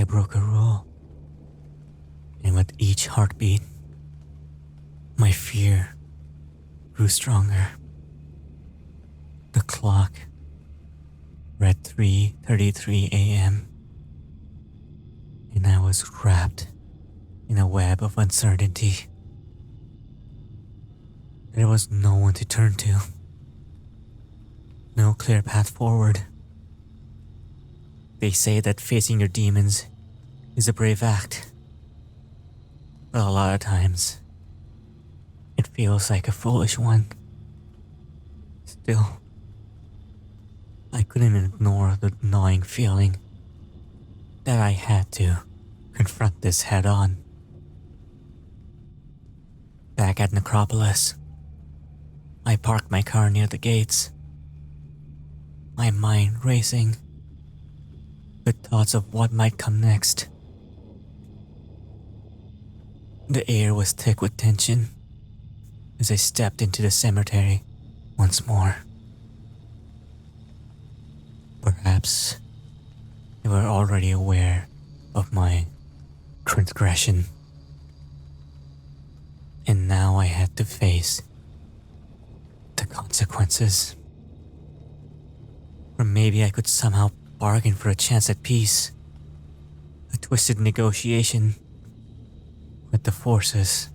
I broke a rule, and with each heartbeat, my fear grew stronger. The clock read 3:33 a.m., and I was wrapped in a web of uncertainty. There was no one to turn to, no clear path forward. They say that facing your demons is a brave act, but a lot of times, it feels like a foolish one. Still, I couldn't ignore the gnawing feeling that I had to confront this head on. Back at Nekropolis, I parked my car near the gates, my mind racing with thoughts of what might come next. The air was thick with tension as I stepped into the cemetery once more. Perhaps they were already aware of my transgression, and now I had to face the consequences. Or maybe I could somehow bargain for a chance at peace, a twisted negotiation with the forces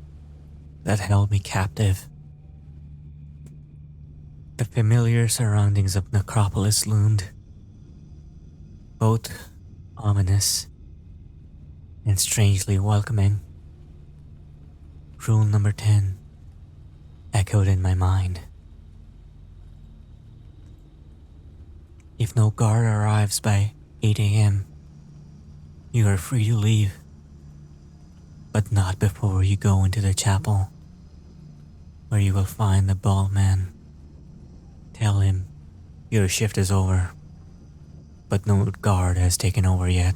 that held me captive. The familiar surroundings of Nekropolis loomed, both ominous and strangely welcoming. Rule number 10 echoed in my mind. If no guard arrives by 8 a.m., you are free to leave, but not before you go into the chapel, where you will find the bald man. Tell him your shift is over, but no guard has taken over yet.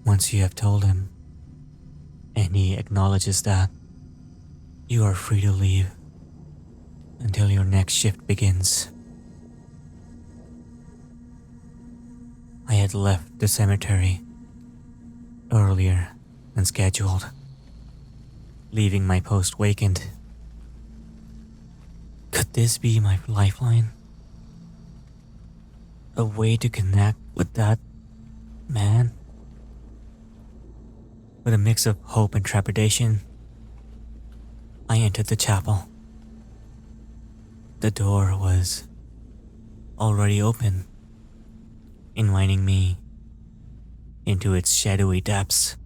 Once you have told him, and he acknowledges that, you are free to leave until your next shift begins. I had left the cemetery earlier than scheduled, leaving my post vacant. Could this be my lifeline? A way to connect with that man? With a mix of hope and trepidation, I entered the chapel. The door was already open, inviting me into its shadowy depths.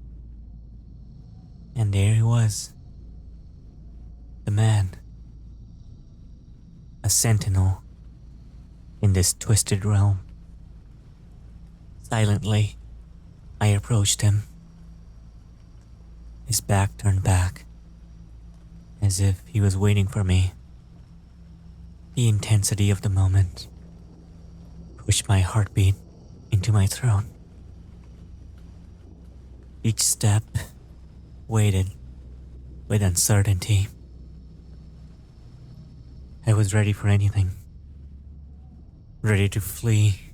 And there he was, the man, a sentinel in this twisted realm. Silently, I approached him, his back turned back, as if he was waiting for me. The intensity of the moment pushed my heartbeat into my throat. Each step waited with uncertainty. I was ready for anything. Ready to flee,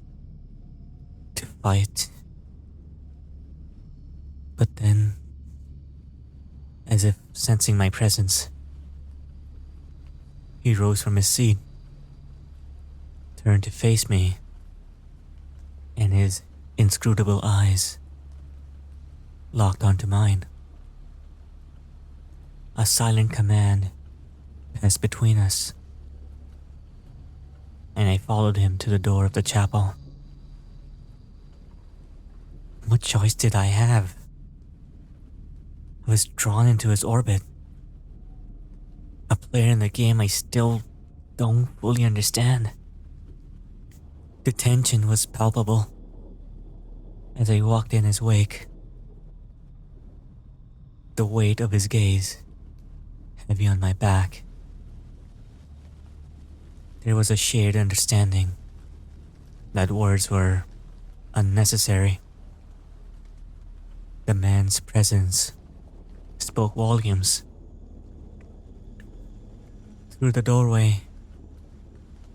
to fight. But then, as if sensing my presence, he rose from his seat, turned to face me, and his inscrutable eyes locked onto mine. A silent command passed between us, and I followed him to the door of the chapel. What choice did I have? I was drawn into his orbit. A player in the game I still don't fully understand. The tension was palpable as I walked in his wake. The weight of his gaze heavy on my back. There was a shared understanding that words were unnecessary. The man's presence spoke volumes. Through the doorway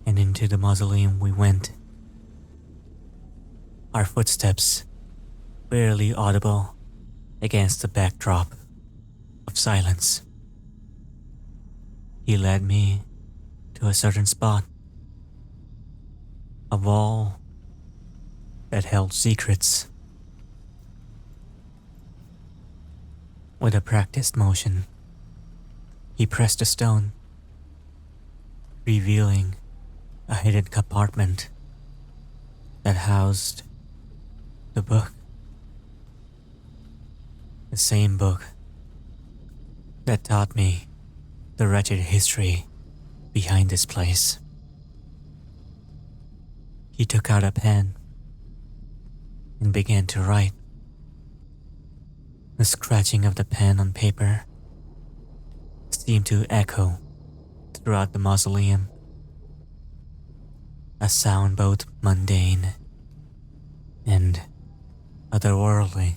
and into the mausoleum we went. our footsteps barely audible against the backdrop of silence. He led me to a certain spot, a wall that held secrets. With a practiced motion, he pressed a stone, revealing a hidden compartment that housed the book. The same book that taught me the wretched history behind this place. He took out a pen and began to write. The scratching of the pen on paper seemed to echo throughout the mausoleum, a sound both mundane and otherworldly.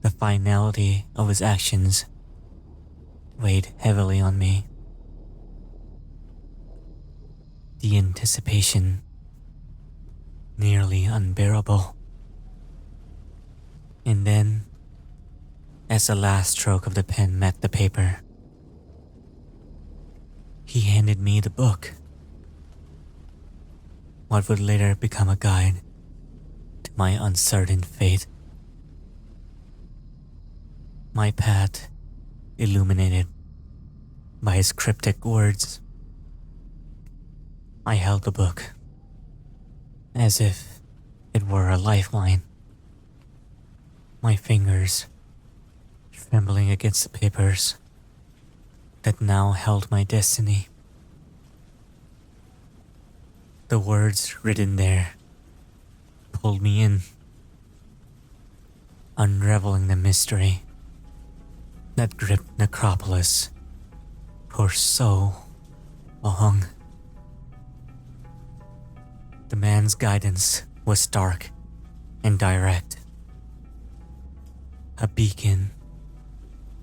The finality of his actions weighed heavily on me. The anticipation nearly unbearable. And then, as the last stroke of the pen met the paper, he handed me the book. What would later become a guide to my uncertain fate. My path illuminated by his cryptic words. I held the book as if it were a lifeline, my fingers trembling against the papers that now held my destiny. The words written there pulled me in, unraveling the mystery that gripped Nekropolis for so long. The man's guidance was stark and direct, a beacon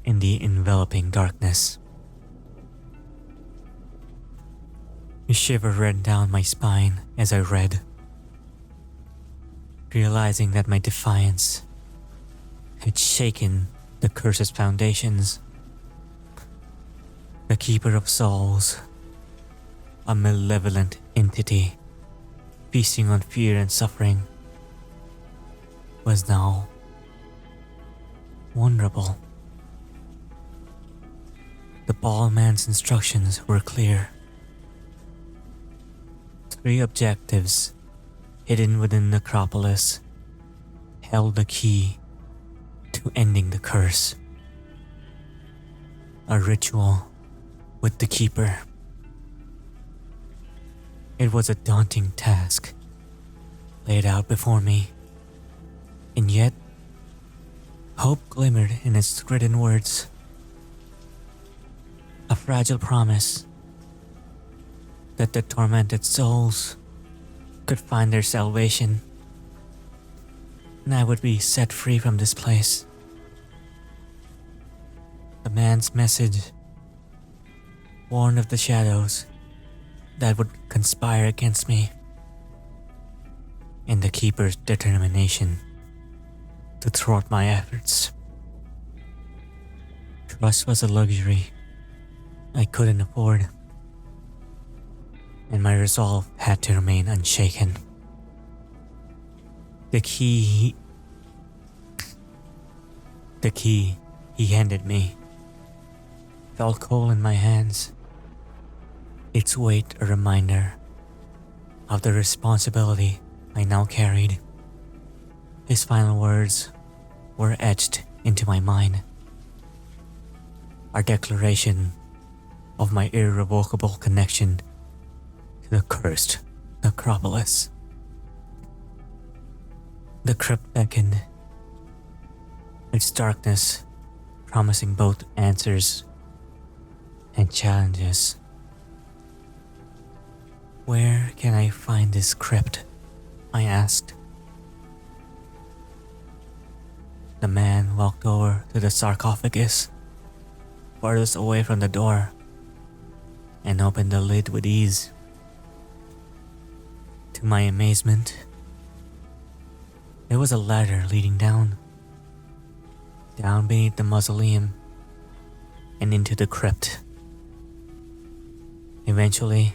in the enveloping darkness. A shiver ran down my spine as I read, realizing that my defiance had shaken the curse's foundations. The Keeper of Souls, a malevolent entity feasting on fear and suffering, was now vulnerable. The bald man's instructions were clear. 3 objectives hidden within Nekropolis held the key to ending the curse. A ritual with the Keeper. It was a daunting task laid out before me, and yet hope glimmered in its written words. A fragile promise that the tormented souls could find their salvation, and I would be set free from this place. The man's message warned of the shadows that would conspire against me, and the Keeper's determination to thwart my efforts. Trust was a luxury I couldn't afford, and my resolve had to remain unshaken. The key he handed me felt cold in my hands, its weight a reminder of the responsibility I now carried. His final words were etched into my mind, a declaration of my irrevocable connection to the cursed Nekropolis. The crypt beckoned, its darkness promising both answers and challenges. Where can I find this crypt? I asked. The man walked over to the sarcophagus, farthest away from the door, and opened the lid with ease. To my amazement, There was a ladder leading down beneath the mausoleum and into the crypt. Eventually,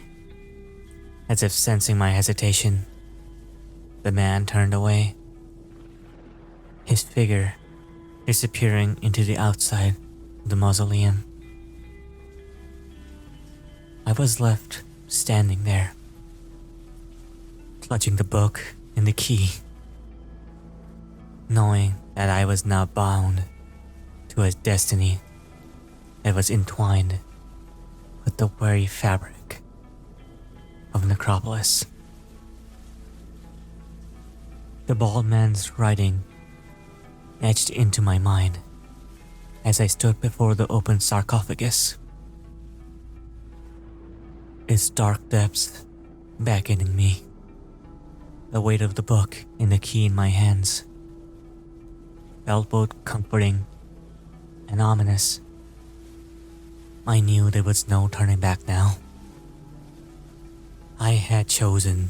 as if sensing my hesitation, the man turned away, his figure disappearing into the outside of the mausoleum. I was left standing there, clutching the book and the key, knowing that I was now bound to a destiny that was entwined with the very fabric of Nekropolis. The bald man's writing etched into my mind as I stood before the open sarcophagus, its dark depths beckoning me. The weight of the book and the key in my hands felt both comforting and ominous. I knew there was no turning back now. I had chosen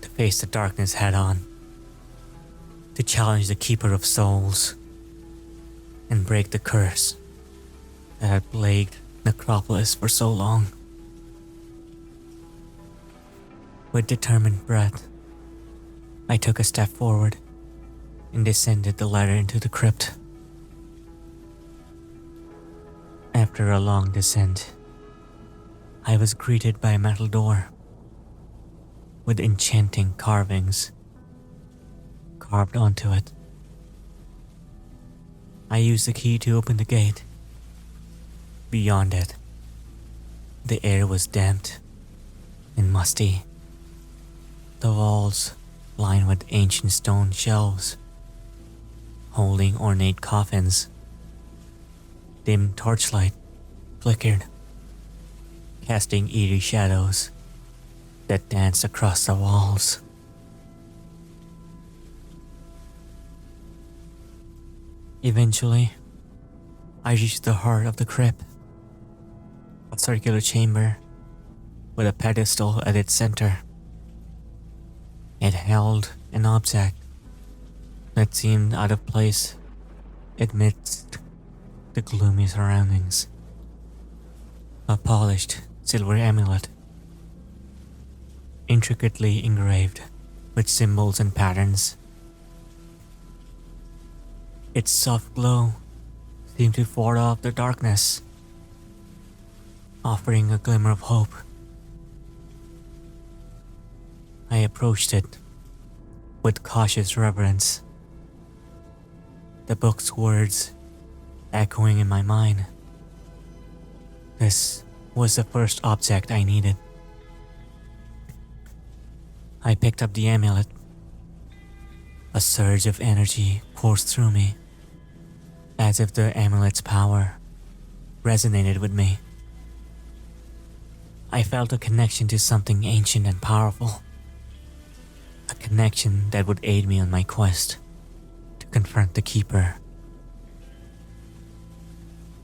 to face the darkness head on, to challenge the Keeper of Souls and break the curse that had plagued Nekropolis for so long. With determined breath, I took a step forward and descended the ladder into the crypt. After a long descent, I was greeted by a metal door with enchanting carvings carved onto it. I used the key to open the gate. Beyond it, the air was damp and musty. The walls lined with ancient stone shelves holding ornate coffins. Dim torchlight flickered, casting eerie shadows that danced across the walls. Eventually, I reached the heart of the crypt, a circular chamber with a pedestal at its center. It held an object that seemed out of place amidst the gloomy surroundings. A polished silver amulet, intricately engraved with symbols and patterns. Its soft glow seemed to ward off the darkness, offering a glimmer of hope. I approached it with cautious reverence, the book's words echoing in my mind. This was the first object I needed. I picked up the amulet. A surge of energy coursed through me, as if the amulet's power resonated with me. I felt a connection to something ancient and powerful, a connection that would aid me on my quest to confront the Keeper.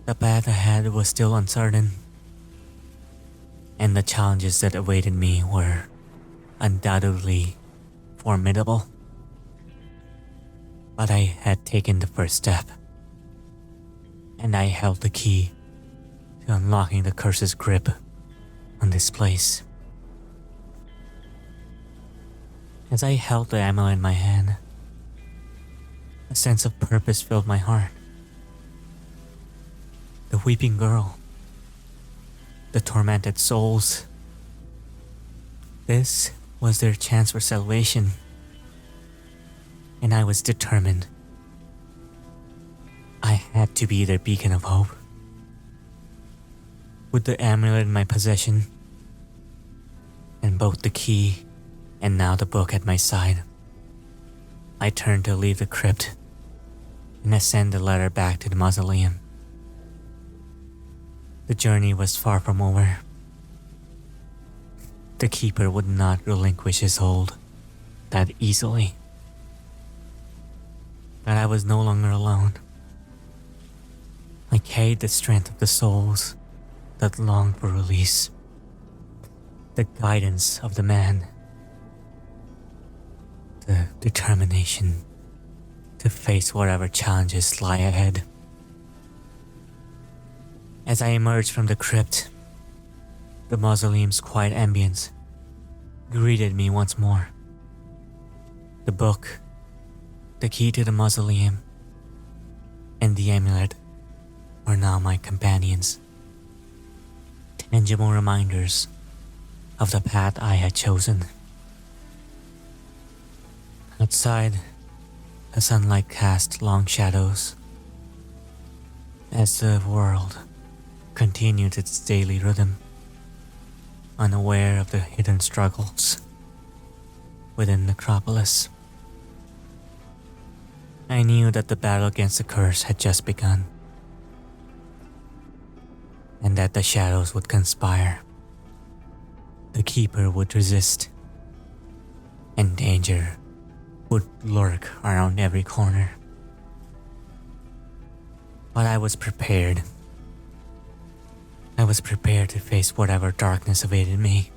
The path ahead was still uncertain, and the challenges that awaited me were undoubtedly formidable. But I had taken the first step, and I held the key to unlocking the curse's grip on this place. As I held the amulet in my hand, a sense of purpose filled my heart. The weeping girl, the tormented souls. This was their chance for salvation, and I was determined. I had to be their beacon of hope. With the amulet in my possession, and both the key and now the book at my side, I turned to leave the crypt and ascend the ladder back to the mausoleum. The journey was far from over. The Keeper would not relinquish his hold that easily. But I was no longer alone. I carried the strength of the souls that longed for release, the guidance of the man, the determination to face whatever challenges lie ahead. As I emerged from the crypt, the mausoleum's quiet ambience greeted me once more. The book, the key to the mausoleum, and the amulet were now my companions, tangible reminders of the path I had chosen. Outside, the sunlight cast long shadows as the world continued its daily rhythm, unaware of the hidden struggles within Nekropolis. I knew that the battle against the curse had just begun, and that the shadows would conspire. The Keeper would resist, and danger would lurk around every corner. But I was prepared. I was prepared to face whatever darkness awaited me.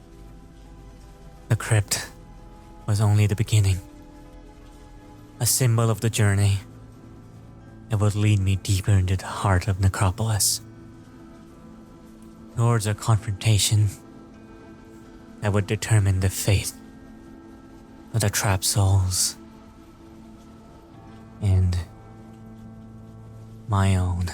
The crypt was only the beginning, a symbol of the journey that would lead me deeper into the heart of Nekropolis, towards a confrontation that would determine the fate of the trapped souls and my own.